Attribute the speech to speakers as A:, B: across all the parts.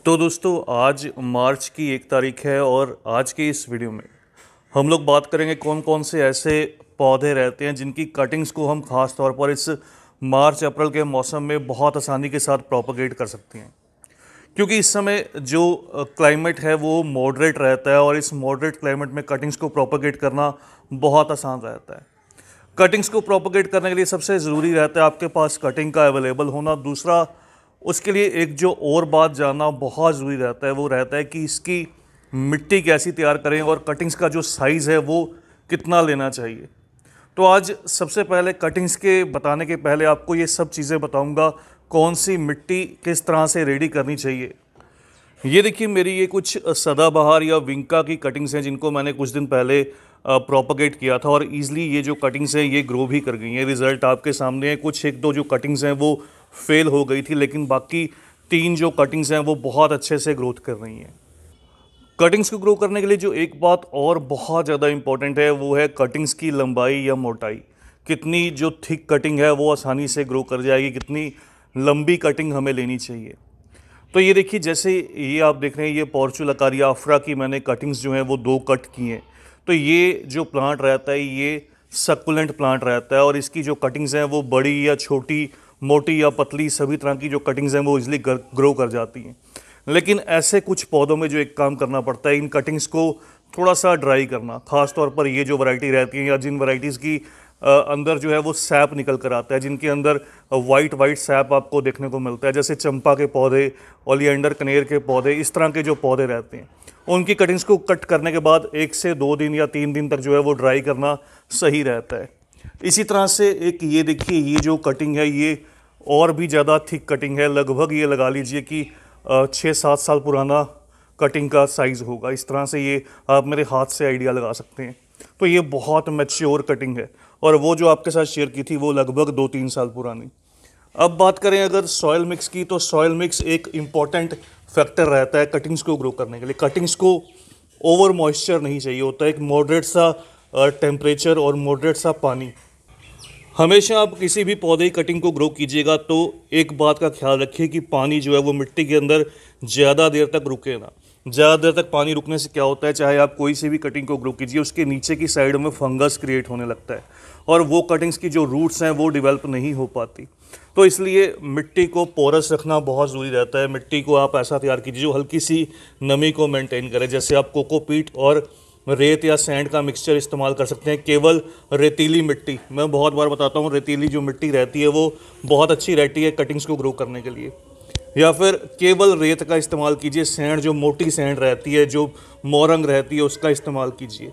A: तो दोस्तों आज मार्च की 1 तारीख है और आज के इस वीडियो में हम लोग बात करेंगे कौन कौन से ऐसे पौधे रहते हैं जिनकी कटिंग्स को हम ख़ास तौर पर इस मार्च अप्रैल के मौसम में बहुत आसानी के साथ प्रोपगेट कर सकते हैं। क्योंकि इस समय जो क्लाइमेट है वो मॉडरेट रहता है और इस मॉडरेट क्लाइमेट में कटिंग्स को प्रोपगेट करना बहुत आसान रहता है। कटिंग्स को प्रोपगेट करने के लिए सबसे ज़रूरी रहता है आपके पास कटिंग का अवेलेबल होना। दूसरा, उसके लिए एक जो और बात जानना बहुत ज़रूरी रहता है वो रहता है कि इसकी मिट्टी कैसी तैयार करें और कटिंग्स का जो साइज़ है वो कितना लेना चाहिए। तो आज सबसे पहले कटिंग्स के बताने के पहले आपको ये सब चीज़ें बताऊंगा, कौन सी मिट्टी किस तरह से रेडी करनी चाहिए। ये देखिए मेरी ये कुछ सदाबहार या विंका की कटिंग्स हैं जिनको मैंने कुछ दिन पहले प्रोपगेट किया था और ईज़िली ये जो कटिंग्स हैं ये ग्रो भी कर गई हैं। रिज़ल्ट आपके सामने है। कुछ एक दो जो कटिंग्स हैं वो फेल हो गई थी, लेकिन बाकी 3 जो कटिंग्स हैं वो बहुत अच्छे से ग्रोथ कर रही हैं। कटिंग्स को ग्रो करने के लिए जो एक बात और बहुत ज़्यादा इंपॉर्टेंट है वो है कटिंग्स की लंबाई या मोटाई। कितनी जो थिक कटिंग है वो आसानी से ग्रो कर जाएगी, कितनी लंबी कटिंग हमें लेनी चाहिए। तो ये देखिए, जैसे ये आप देख रहे हैं, ये पोर्चुलाकारिया अफ्रा की मैंने कटिंग्स जो हैं वो 2 कट की हैं। तो ये जो प्लांट रहता है ये सक्कुलेंट प्लांट रहता है और इसकी जो कटिंग्स हैं वो बड़ी या छोटी, मोटी या पतली, सभी तरह की जो कटिंग्स हैं वो इजीली ग्रो कर जाती हैं। लेकिन ऐसे कुछ पौधों में जो एक काम करना पड़ता है, इन कटिंग्स को थोड़ा सा ड्राई करना। ख़ास तौर पर ये जो वैरायटी रहती है या जिन वैरायटीज़ की अंदर जो है वो सैप निकल कर आता है, जिनके अंदर वाइट सैप आपको देखने को मिलता है, जैसे चंपा के पौधे, ओलियंडर कनेर के पौधे, इस तरह के जो पौधे रहते हैं उनकी कटिंग्स को कट करने के बाद 1 से 2 दिन या 3 दिन तक जो है वो ड्राई करना सही रहता है। इसी तरह से एक ये देखिए, ये जो कटिंग है ये और भी ज़्यादा थिक कटिंग है। लगभग ये लगा लीजिए कि 6-7 साल पुराना कटिंग का साइज़ होगा। इस तरह से ये आप मेरे हाथ से आइडिया लगा सकते हैं। तो ये बहुत मैच्योर कटिंग है और वो जो आपके साथ शेयर की थी वो लगभग 2-3 साल पुरानी। अब बात करें अगर सॉयल मिक्स की, तो सॉयल मिक्स एक इम्पॉर्टेंट फैक्टर रहता है कटिंग्स को ग्रो करने के लिए। कटिंग्स को ओवर मॉइस्चर नहीं चाहिए होता है, एक मॉडरेट सा टेम्परेचर और मॉडरेट सा पानी। हमेशा आप किसी भी पौधे की कटिंग को ग्रो कीजिएगा तो एक बात का ख्याल रखिए कि पानी जो है वो मिट्टी के अंदर ज़्यादा देर तक रुके ना। ज़्यादा देर तक पानी रुकने से क्या होता है, चाहे आप कोई सी भी कटिंग को ग्रो कीजिए, उसके नीचे की साइड में फंगस क्रिएट होने लगता है और वो कटिंग्स की जो रूट्स हैं वो डेवलप नहीं हो पाती। तो इसलिए मिट्टी को पोरस रखना बहुत ज़रूरी रहता है। मिट्टी को आप ऐसा तैयार कीजिए जो हल्की सी नमी को मेंटेन करे। जैसे आप कोकोपीट और रेत या सैंड का मिक्सचर इस्तेमाल कर सकते हैं। केवल रेतीली मिट्टी, मैं बहुत बार बताता हूँ, रेतीली जो मिट्टी रहती है वो बहुत अच्छी रहती है कटिंग्स को ग्रो करने के लिए। या फिर केवल रेत का इस्तेमाल कीजिए। सैंड जो मोटी सैंड रहती है, जो मोरंग रहती है, उसका इस्तेमाल कीजिए।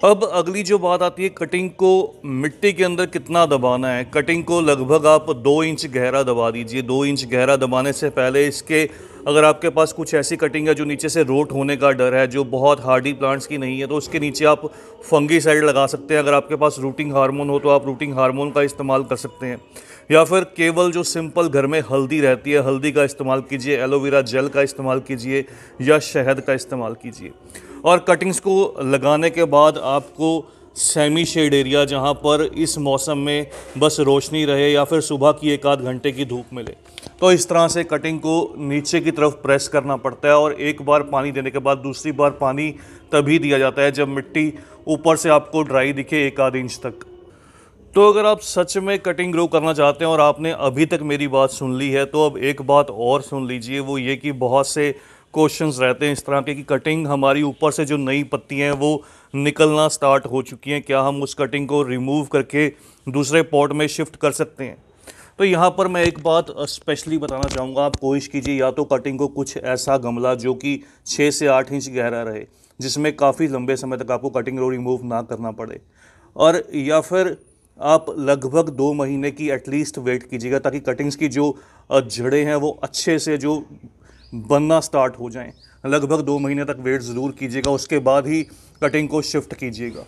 A: अब अगली जो बात आती है, कटिंग को मिट्टी के अंदर कितना दबाना है। कटिंग को लगभग आप 2 इंच गहरा दबा दीजिए। 2 इंच गहरा दबाने से पहले इसके, अगर आपके पास कुछ ऐसी कटिंग है जो नीचे से रोट होने का डर है, जो बहुत हार्डी प्लांट्स की नहीं है, तो उसके नीचे आप फंगीसाइड लगा सकते हैं। अगर आपके पास रूटिंग हार्मोन हो तो आप रूटिंग हार्मोन का इस्तेमाल कर सकते हैं। या फिर केवल जो सिंपल घर में हल्दी रहती है, हल्दी का इस्तेमाल कीजिए, एलोवेरा जेल का इस्तेमाल कीजिए या शहद का इस्तेमाल कीजिए। और कटिंग्स को लगाने के बाद आपको सेमी शेड एरिया, जहाँ पर इस मौसम में बस रोशनी रहे या फिर सुबह की 1-8 घंटे की धूप मिले, तो इस तरह से कटिंग को नीचे की तरफ प्रेस करना पड़ता है। और एक बार पानी देने के बाद दूसरी बार पानी तभी दिया जाता है जब मिट्टी ऊपर से आपको ड्राई दिखे 1-8 इंच तक। तो अगर आप सच में कटिंग ग्रो करना चाहते हैं और आपने अभी तक मेरी बात सुन ली है, तो अब एक बात और सुन लीजिए, वो ये कि बहुत से क्वेश्चंस रहते हैं इस तरह के कि कटिंग हमारी ऊपर से जो नई पत्ती हैं वो निकलना स्टार्ट हो चुकी हैं, क्या हम उस कटिंग को रिमूव करके दूसरे पॉट में शिफ्ट कर सकते हैं। तो यहाँ पर मैं एक बात स्पेशली बताना चाहूँगा, आप कोशिश कीजिए या तो कटिंग को कुछ ऐसा गमला जो कि 6 से 8 इंच गहरा रहे, जिसमें काफ़ी लंबे समय तक आपको कटिंग को रिमूव ना करना पड़े, और या फिर आप लगभग 2 महीने की एटलीस्ट वेट कीजिएगा ताकि कटिंग्स की जो जड़ें हैं वो अच्छे से जो बनना स्टार्ट हो जाएं। लगभग 2 महीने तक वेट ज़रूर कीजिएगा, उसके बाद ही कटिंग को शिफ्ट कीजिएगा।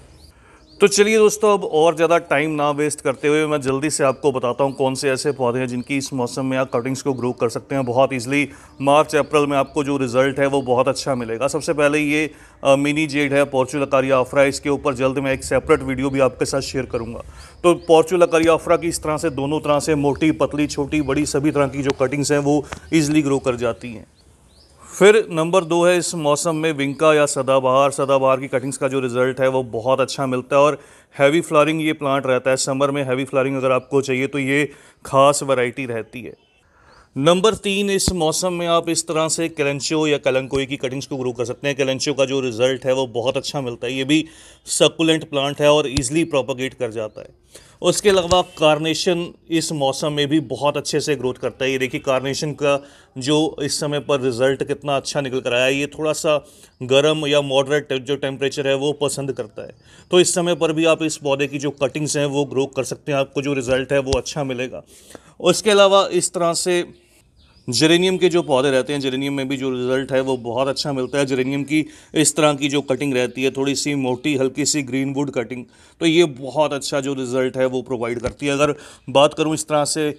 A: तो चलिए दोस्तों, अब और ज़्यादा टाइम ना वेस्ट करते हुए मैं जल्दी से आपको बताता हूँ कौन से ऐसे पौधे हैं जिनकी इस मौसम में आप कटिंग्स को ग्रो कर सकते हैं बहुत ईजिली। मार्च अप्रैल में आपको जो रिज़ल्ट है वो बहुत अच्छा मिलेगा। सबसे पहले ये मिनी जेड है, पोर्चुलाकारिया अफ्रा। इसके ऊपर जल्द मैं एक सेपरेट वीडियो भी आपके साथ शेयर करूँगा। तो पोर्चुलाकारिया अफ्रा की इस तरह से दोनों तरह से मोटी, पतली, छोटी, बड़ी, सभी तरह की जो कटिंग्स हैं वो ईजिली ग्रो कर जाती हैं। फिर नंबर 2 है इस मौसम में विंका या सदाबहार। सदाबहार की कटिंग्स का जो रिज़ल्ट है वो बहुत अच्छा मिलता है और हैवी फ्लावरिंग ये प्लांट रहता है। समर में हैवी फ्लावरिंग अगर आपको चाहिए तो ये खास वैरायटी रहती है। नंबर 3, इस मौसम में आप इस तरह से कैलेंचो या कलंकोई की कटिंग्स को ग्रो कर सकते हैं। कैलेंचो का जो रिज़ल्ट है वो बहुत अच्छा मिलता है। ये भी सक्कुलेंट प्लांट है और ईजिली प्रोपोगेट कर जाता है। उसके अलावा कार्नेशन इस मौसम में भी बहुत अच्छे से ग्रोथ करता है। ये देखिए कार्नेशन का जो इस समय पर रिज़ल्ट कितना अच्छा निकल कर आया है। ये थोड़ा सा गर्म या मॉडरेट जो टेम्परेचर है वो पसंद करता है। तो इस समय पर भी आप इस पौधे की जो कटिंग्स हैं वो ग्रो कर सकते हैं। आपको जो रिज़ल्ट है वो अच्छा मिलेगा। उसके अलावा इस तरह से जेरेनियम के जो पौधे रहते हैं, जेरेनियम में भी जो रिज़ल्ट है वो बहुत अच्छा मिलता है। जेरेनियम की इस तरह की जो कटिंग रहती है, थोड़ी सी मोटी हल्की सी ग्रीन वुड कटिंग, तो ये बहुत अच्छा जो रिज़ल्ट है वो प्रोवाइड करती है। अगर बात करूँ इस तरह से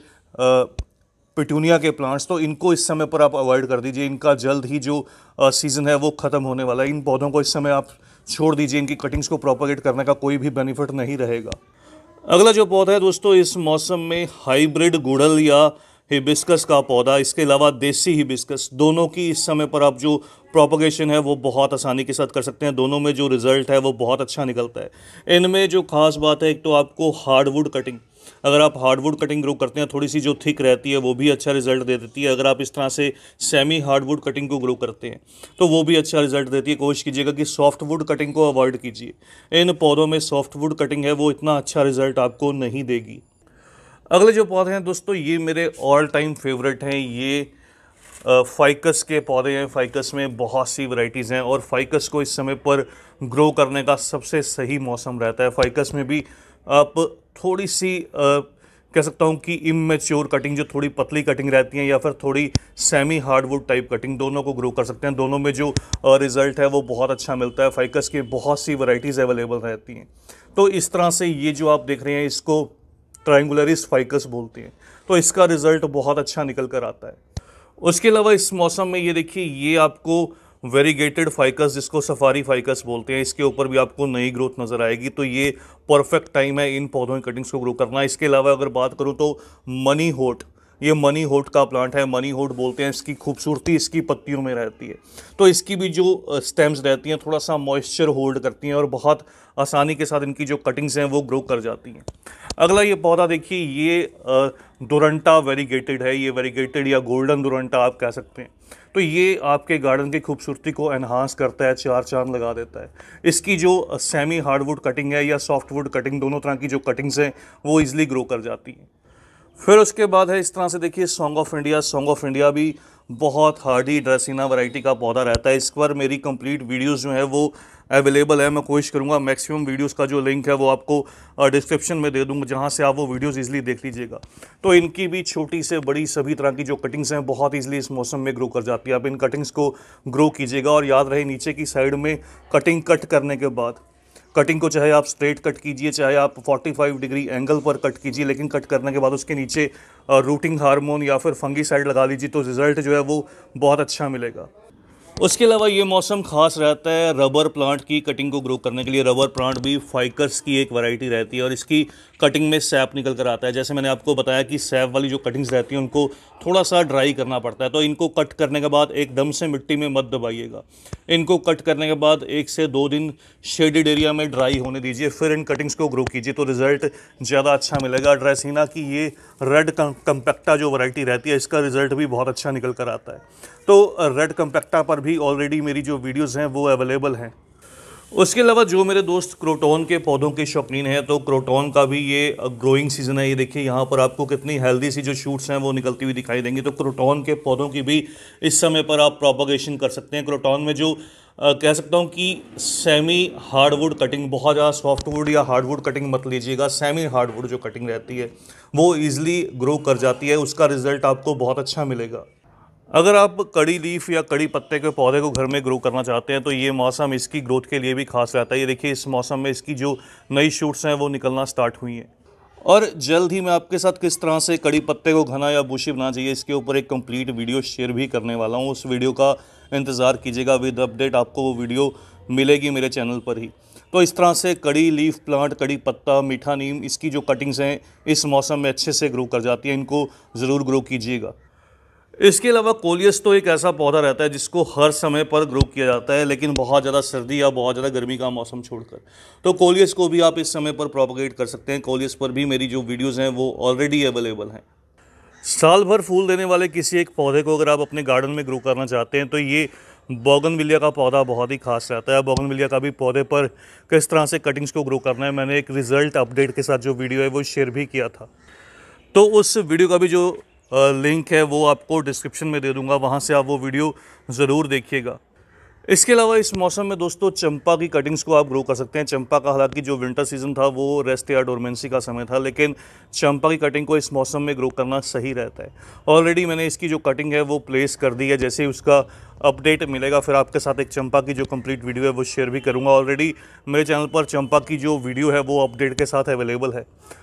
A: पिटूनिया के प्लांट्स, तो इनको इस समय पर आप अवॉइड कर दीजिए। इनका जल्द ही जो सीज़न है वो ख़त्म होने वाला है। इन पौधों को इस समय आप छोड़ दीजिए। इनकी कटिंग्स को प्रोपोगेट करने का कोई भी बेनिफिट नहीं रहेगा। अगला जो पौधा है दोस्तों इस मौसम में हाइब्रिड गुड़हल या हिबिस्कस का पौधा, इसके अलावा देसी हिबिस्कस, दोनों की इस समय पर आप जो प्रोपगेशन है वो बहुत आसानी के साथ कर सकते हैं। दोनों में जो रिज़ल्ट है वो बहुत अच्छा निकलता है। इनमें जो खास बात है, एक तो आपको हार्डवुड कटिंग, अगर आप हार्डवुड कटिंग ग्रो करते हैं थोड़ी सी जो थिक रहती है वो भी अच्छा रिजल्ट दे देती है। अगर आप इस तरह से सेमी हार्डवुड कटिंग को ग्रो करते हैं तो वो भी अच्छा रिजल्ट देती है। कोशिश कीजिएगा कि सॉफ्टवुड कटिंग को अवॉइड कीजिए। इन पौधों में सॉफ्टवुड कटिंग है वो इतना अच्छा रिजल्ट आपको नहीं देगी। अगले जो पौधे हैं दोस्तों ये मेरे ऑल टाइम फेवरेट हैं। ये फाइकस के पौधे हैं। फाइकस में बहुत सी वैरायटीज़ हैं और फाइकस को इस समय पर ग्रो करने का सबसे सही मौसम रहता है। फाइकस में भी आप थोड़ी सी कह सकता हूँ कि इमेच्योर कटिंग, जो थोड़ी पतली कटिंग रहती है, या फिर थोड़ी सेमी हार्डवुड टाइप कटिंग, दोनों को ग्रो कर सकते हैं। दोनों में जो रिज़ल्ट है वो बहुत अच्छा मिलता है। फाइकस की बहुत सी वैरायटीज़ अवेलेबल रहती हैं। तो इस तरह से ये जो आप देख रहे हैं इसको ट्रायंगुलरिस फाइकस बोलते हैं। तो इसका रिज़ल्ट बहुत अच्छा निकल कर आता है। उसके अलावा इस मौसम में ये देखिए, ये आपको वेरीगेटेड फाइकस, जिसको सफारी फाइकस बोलते हैं, इसके ऊपर भी आपको नई ग्रोथ नज़र आएगी। तो ये परफेक्ट टाइम है इन पौधों की कटिंग्स को ग्रो करना। इसके अलावा अगर बात करूँ तो मनी होट, ये मनी होट का प्लांट है। मनी होट बोलते हैं। इसकी खूबसूरती इसकी पत्तियों में रहती है। तो इसकी भी जो स्टेम्स रहती हैं थोड़ा सा मॉइस्चर होल्ड करती हैं और बहुत आसानी के साथ इनकी जो कटिंग्स हैं वो ग्रो कर जाती हैं। अगला ये पौधा देखिए, ये दुरंटा वेरीगेटेड है। ये वेरीगेटेड या गोल्डन दुरंटा आप कह सकते हैं। तो ये आपके गार्डन की खूबसूरती को एनहांस करता है, चार चांद लगा देता है। इसकी जो सेमी हार्डवुड कटिंग है या सॉफ्टवुड कटिंग, दोनों तरह की जो कटिंग्स हैं वो ईजिली ग्रो कर जाती हैं। फिर उसके बाद है इस तरह से देखिए song of India. Song of India भी बहुत हार्डी ड्रेसिना वैरायटी का पौधा रहता है। इस पर मेरी कंप्लीट वीडियोस जो है वो अवेलेबल है। मैं कोशिश करूंगा मैक्सिमम वीडियोस का जो लिंक है वो आपको डिस्क्रिप्शन में दे दूंगा, जहां से आप वो वीडियोस इजीली देख लीजिएगा। तो इनकी भी छोटी से बड़ी सभी तरह की जो कटिंग्स हैं बहुत ईजिली इस मौसम में ग्रो कर जाती है। आप इन कटिंग्स को ग्रो कीजिएगा और याद रहे नीचे की साइड में कटिंग कट करने के बाद, कटिंग को चाहे आप स्ट्रेट कट कीजिए चाहे आप 45 डिग्री एंगल पर कट कीजिए, लेकिन कट करने के बाद उसके नीचे रूटिंग हार्मोन या फिर फंगीसाइड लगा लीजिए तो रिज़ल्ट जो है वो बहुत अच्छा मिलेगा। उसके अलावा ये मौसम खास रहता है रबर प्लांट की कटिंग को ग्रो करने के लिए। रबर प्लांट भी फाइकस की एक वैरायटी रहती है और इसकी कटिंग में सैप निकल कर आता है। जैसे मैंने आपको बताया कि सैप वाली जो कटिंग्स रहती हैं उनको थोड़ा सा ड्राई करना पड़ता है। तो इनको कट करने के बाद एकदम से मिट्टी में मत दबाइएगा। इनको कट करने के बाद 1 से 2 दिन शेडेड एरिया में ड्राई होने दीजिए, फिर इन कटिंग्स को ग्रो कीजिए तो रिज़ल्ट ज़्यादा अच्छा मिलेगा। ड्रेसिना की ये रेड कम्पैक्टा जो वैरायटी रहती है इसका रिज़ल्ट भी बहुत अच्छा निकल कर आता है। तो रेड कम्पैक्टा पर भी ऑलरेडी मेरी जो वीडियोस हैं वो अवेलेबल हैं। उसके अलावा जो मेरे दोस्त क्रोटॉन के पौधों के शौकीन हैं तो क्रोटॉन का भी ये ग्रोइंग सीज़न है। ये देखिए यहाँ पर आपको कितनी हेल्दी सी जो शूट्स हैं वो निकलती हुई दिखाई देंगी। तो क्रोटॉन के पौधों की भी इस समय पर आप प्रोपगेशन कर सकते हैं। क्रोटॉन में जो कह सकता हूँ कि सेमी हार्डवुड कटिंग, बहुत ज़्यादा सॉफ्टवुड या हार्डवुड कटिंग मत लीजिएगा। सेमी हार्डवुड जो कटिंग रहती है वो ईजिली ग्रो कर जाती है, उसका रिज़ल्ट आपको बहुत अच्छा मिलेगा। अगर आप कड़ी लीफ या कड़ी पत्ते के पौधे को घर में ग्रो करना चाहते हैं तो ये मौसम इसकी ग्रोथ के लिए भी खास रहता है। ये देखिए इस मौसम में इसकी जो नई शूट्स हैं वो निकलना स्टार्ट हुई हैं और जल्द ही मैं आपके साथ किस तरह से कड़ी पत्ते को घना या बुशी बनाना चाहिए इसके ऊपर एक कंप्लीट वीडियो शेयर भी करने वाला हूँ। उस वीडियो का इंतज़ार कीजिएगा। विद अपडेट आपको वो वीडियो मिलेगी मेरे चैनल पर ही। तो इस तरह से कड़ी लीफ प्लांट, कड़ी पत्ता, मीठा नीम, इसकी जो कटिंग्स हैं इस मौसम में अच्छे से ग्रो कर जाती है। इनको ज़रूर ग्रो कीजिएगा। इसके अलावा कोलियस तो एक ऐसा पौधा रहता है जिसको हर समय पर ग्रो किया जाता है, लेकिन बहुत ज़्यादा सर्दी या बहुत ज़्यादा गर्मी का मौसम छोड़कर। तो कोलियस को भी आप इस समय पर प्रोपगेट कर सकते हैं। कोलियस पर भी मेरी जो वीडियोज़ हैं वो ऑलरेडी अवेलेबल हैं। साल भर फूल देने वाले किसी एक पौधे को अगर आप अपने गार्डन में ग्रो करना चाहते हैं तो ये बोगनविलिया का पौधा बहुत ही खास रहता है। बोगनविलिया का भी पौधे पर किस तरह से कटिंग्स को ग्रो करना है, मैंने एक रिजल्ट अपडेट के साथ जो वीडियो है वो शेयर भी किया था। तो उस वीडियो का भी जो लिंक है वो आपको डिस्क्रिप्शन में दे दूंगा, वहाँ से आप वो वीडियो ज़रूर देखिएगा। इसके अलावा इस मौसम में दोस्तों चंपा की कटिंग्स को आप ग्रो कर सकते हैं। चंपा का हालांकि जो विंटर सीजन था वो रेस्ट या डोरमेंसी का समय था, लेकिन चंपा की कटिंग को इस मौसम में ग्रो करना सही रहता है। ऑलरेडी मैंने इसकी जो कटिंग है वो प्लेस कर दी है। जैसे ही उसका अपडेट मिलेगा फिर आपके साथ एक चंपा की जो कंप्लीट वीडियो है वो शेयर भी करूँगा। ऑलरेडी मेरे चैनल पर चंपा की जो वीडियो है वो अपडेट के साथ अवेलेबल है,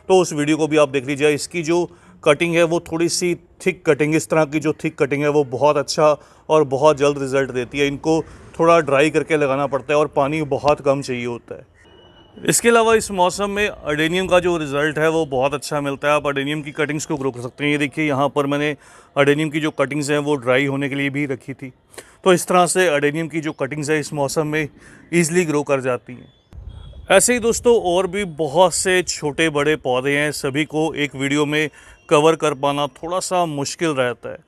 A: तो उस वीडियो को भी आप देख लीजिए। इसकी जो कटिंग है वो थोड़ी सी थिक कटिंग, इस तरह की जो थिक कटिंग है वो बहुत अच्छा और बहुत जल्द रिजल्ट देती है। इनको थोड़ा ड्राई करके लगाना पड़ता है और पानी बहुत कम चाहिए होता है। इसके अलावा इस मौसम में अडेनियम का जो रिज़ल्ट है वो बहुत अच्छा मिलता है। आप अडेनियम की कटिंग्स को ग्रो कर सकते हैं। ये देखिए यहाँ पर मैंने अडेनियम की जो कटिंग्स हैं वो ड्राई होने के लिए भी रखी थी। तो इस तरह से अडेनियम की जो कटिंग्स है इस मौसम में ईज़िली ग्रो कर जाती हैं। ऐसे ही दोस्तों और भी बहुत से छोटे बड़े पौधे हैं, सभी को एक वीडियो में कवर कर पाना थोड़ा सा मुश्किल रहता है।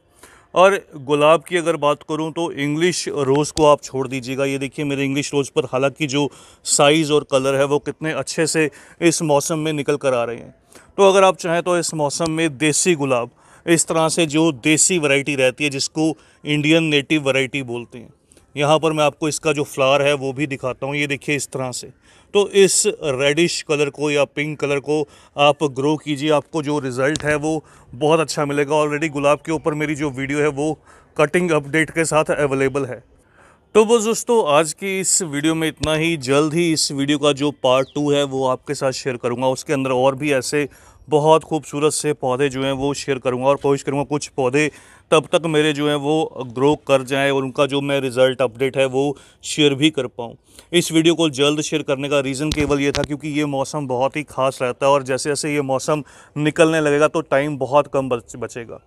A: और गुलाब की अगर बात करूं तो इंग्लिश रोज़ को आप छोड़ दीजिएगा। ये देखिए मेरे इंग्लिश रोज़ पर हालांकि जो साइज़ और कलर है वो कितने अच्छे से इस मौसम में निकल कर आ रहे हैं। तो अगर आप चाहें तो इस मौसम में देसी गुलाब, इस तरह से जो देसी वैरायटी रहती है जिसको इंडियन नेटिव वैरायटी बोलते हैं, यहाँ पर मैं आपको इसका जो फ्लावर है वो भी दिखाता हूँ। ये देखिए इस तरह से, तो इस रेडिश कलर को या पिंक कलर को आप ग्रो कीजिए, आपको जो रिज़ल्ट है वो बहुत अच्छा मिलेगा। ऑलरेडी गुलाब के ऊपर मेरी जो वीडियो है वो कटिंग अपडेट के साथ अवेलेबल है। तो बस दोस्तों आज की इस वीडियो में इतना ही। जल्द ही इस वीडियो का जो पार्ट 2 है वो आपके साथ शेयर करूंगा। उसके अंदर और भी ऐसे बहुत खूबसूरत से पौधे जो हैं वो शेयर करूंगा और कोशिश करूंगा कुछ पौधे तब तक मेरे जो हैं वो ग्रो कर जाएं और उनका जो मैं रिज़ल्ट अपडेट है वो शेयर भी कर पाऊँ। इस वीडियो को जल्द शेयर करने का रीज़न केवल ये था क्योंकि ये मौसम बहुत ही ख़ास रहता है और जैसे जैसे ये मौसम निकलने लगेगा तो टाइम बहुत कम बचेगा।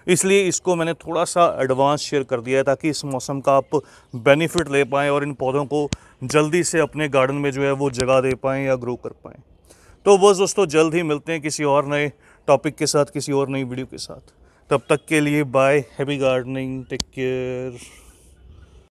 A: इसलिए इसको मैंने थोड़ा सा एडवांस शेयर कर दिया है ताकि इस मौसम का आप बेनिफिट ले पाएँ और इन पौधों को जल्दी से अपने गार्डन में जो है वो जगह दे पाएँ या ग्रो कर पाएँ। तो बस दोस्तों जल्द ही मिलते हैं किसी और नए टॉपिक के साथ, किसी और नई वीडियो के साथ। तब तक के लिए bye, happy gardening, take care.